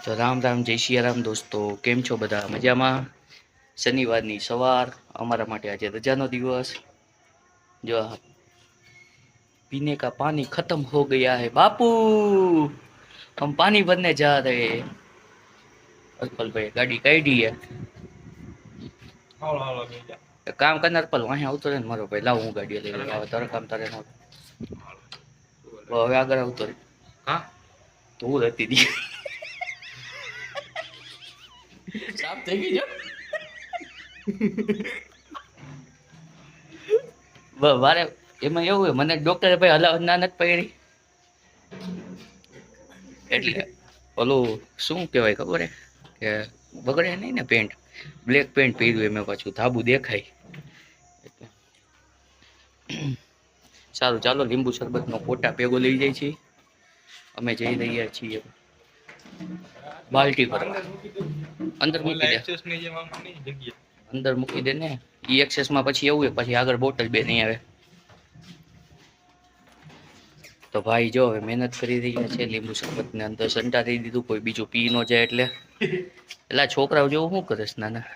તો રામ રામ જય સિયારામ દોસ્તો, કેમ છો બધા? મજામાં? શનિવારની સવાર અમારા માટે આજે રજાનો દિવસ। જો पीने का पानी खत्म हो गया है बापू, हम पानी भरने जा रहे हैं। अल्पल भाई गाड़ी काढ़ी है। एक काम करना अल्पल, वहीं આવતો રહે ને મારો ભાઈ। લાવ હું ગાડી લઈ લઉં, હવે તારે કામ તારે ન હવે આગળ આવતો રહે। હા તો હું રહેતી હતી સાફ થઈ ગઈ જો વારે એમાં એવું હોય, મને ડોક્ટરે ભાઈ હલાવ ના નથી પડી એટલે ઓલું શું કહેવાય ખબર હે કે બગડે નહીં ને પેન્ટ, બ્લેક પેન્ટ પહેર્યું એમાં પાછું ધાબુ દેખાય એટલે સારું ચાલો લીંબુ શરબતનો કોટા ભેગો લઈ જાય છીએ। અમે જઈ રહ્યા છીએ બાલ્ટી ભરવા। અંદર મૂકી દે, અંદર મૂકી દે ને। ઈ એક્સેસ માં પછી એવું પછી આગળ બોટલ બે નહીં આવે। તો ભાઈ જો હવે મહેનત કરી રહ્યા છે, લીંબુ શરબત ને અંદર સંટાડી દીધું, કોઈ બીજું પી ન જાય એટલે। એટલે છોકરાઓ જેવું શું કરે છે નાના।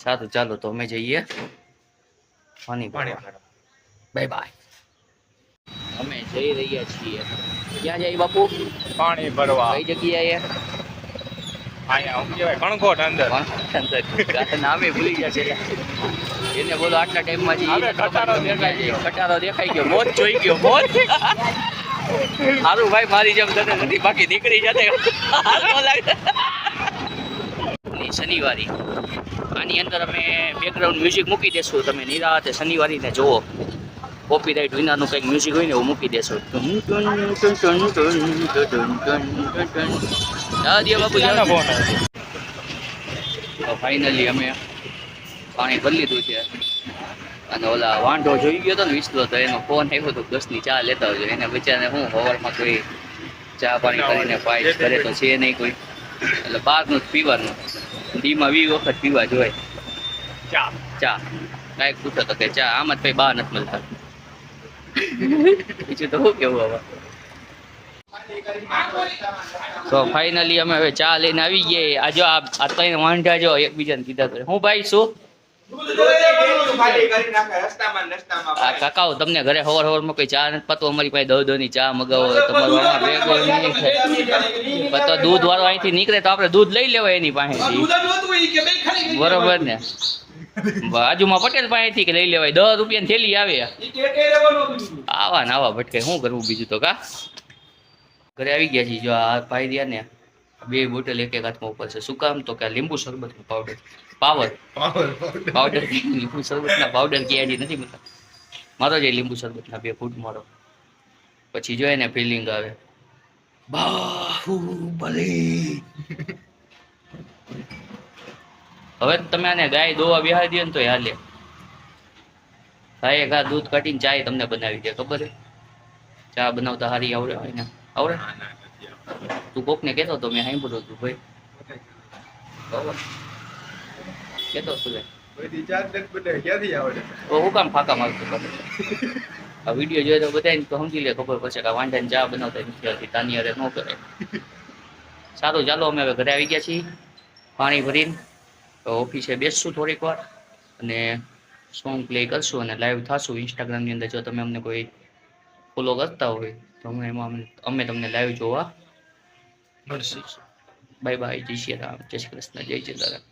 સારું ચાલો તો અમે જઈએ પાણી ભરવા। Bye bye. અમે જઈ રહ્યા છીએ, ક્યાં જાય બાપુ? પાણી ભરવા। કઈ જગ્યાએ? અહીંયા શું કહેવાય, કણકોટ અંદર। નામે ભૂલી ગયા છે એને, બોલો આટલા ટાઈમમાં ખટારો દેખાય ગયો, ખટારો દેખાઈ ગયો, મોત જોઈ ગયો, મોત। સારું ભાઈ મારી જેમ તને નથી બાકી નીકળી જતે શનિવારી। આની અંદર અમે બેકગ્રાઉન્ડ મ્યુઝિક મૂકી દેશું, તમે નિરાતે શનિવારીને જોવો। કોપીરાઇટ વિનાનું કંઈક મ્યુઝિક હોય ને એવું મૂકી દેશો। ફાઇનલી અમે પાણી ભરી લીધું છે, અને ઓલા વાંઢો જોઈ ગયો હતો ને વિસલો, તો એનો ફોન આવ્યો હતો 10 ની ચા લેતા આવજો। એને બચારાને હું સવારમાં કોઈ ચા પાણી કરીને પાઈશ કરે તો છે નહીં કોઈ, એટલે બહારનું જ પીવાનું, દીમાં 20 વખત પીવા જોઈએ ચા। કાંઈક પૂછો તો કે ચા આમ જ કઈ બહાર નથી મળતા। બીજું તો શું કેવું હવે। તો ફાઇનલી અમે હવે ચા લઈને આવી ગયા। આ જો આ ત્રણ વાંઢા જો એકબીજાને કીધા કરે, હું ભાઈ શું આ કાકાઓ તમને ઘરે હવાર હવારમાં કોઈ ચા નથી પાતું, અમારી પાસે 10 ની ચા મગાવો તમારો આમાં ભેગો નહીં થાય તો દૂધ વાળો અહીંથી નીકળે તો આપણે દૂધ લઈ લેવાય એની પાસેથી, બરોબર ને? બાજુમાં પટેલ પાસેથી કે લઈ લેવાય, 10 રૂપિયાની થેલી આવે। આવા ને આવા ભટકે શું કરવું બીજું તો કા। ઘરે આવી ગયા છીએ, જો આ પાઈ દયા ને 2 બોટલ એક એક હાથમાં ઉપર છે। શું કામ તો કે લીંબુ શરબતનું પાવડર લીંબુ શરબતના પાવડર ક્યાંય નથી મળતા। મારો જે લીંબુ શરબતના 2 ફૂટ મારો, પછી જોઈએ ને ફિલિંગ આવે બાહુબલી। હવે તમે આને ગાય દોવા બેહાડી દો ને તો હાલે, ગાય ઘા દૂધ કાઢીને ચા તમને બનાવી દે, ખબર છે? ચા બનાવતા સારી આવડે હોય ને? આવડે? તું કોકને કહેતો તો મેં સાંભળ્યું હતું ભાઈ, કહેતો તું હું કામ ફાંકા મારતો? આ વિડીયો જોઈ તો બધાને તો સમજી લે, ખબર પડશે કે વાંઢાને ચા બનાવતા નથી આવતી, તાની હારે ન કરે। સારું ચાલો અમે હવે ઘરે આવી ગયા છીએ પાણી ભરીને, તો ઓફિસે બેસશું થોડીક વાર અને સોંગ પ્લે કરશું અને લાઈવ થશું ઇન્સ્ટાગ્રામની અંદર। જો તમે અમને કોઈ ફોલો કરતા હોય તો અમે તમને લાઈવ જોવા મળશું। બાય બાય, જય શ્રી રામ, જય શ્રી કૃષ્ણ, જય જલારામ।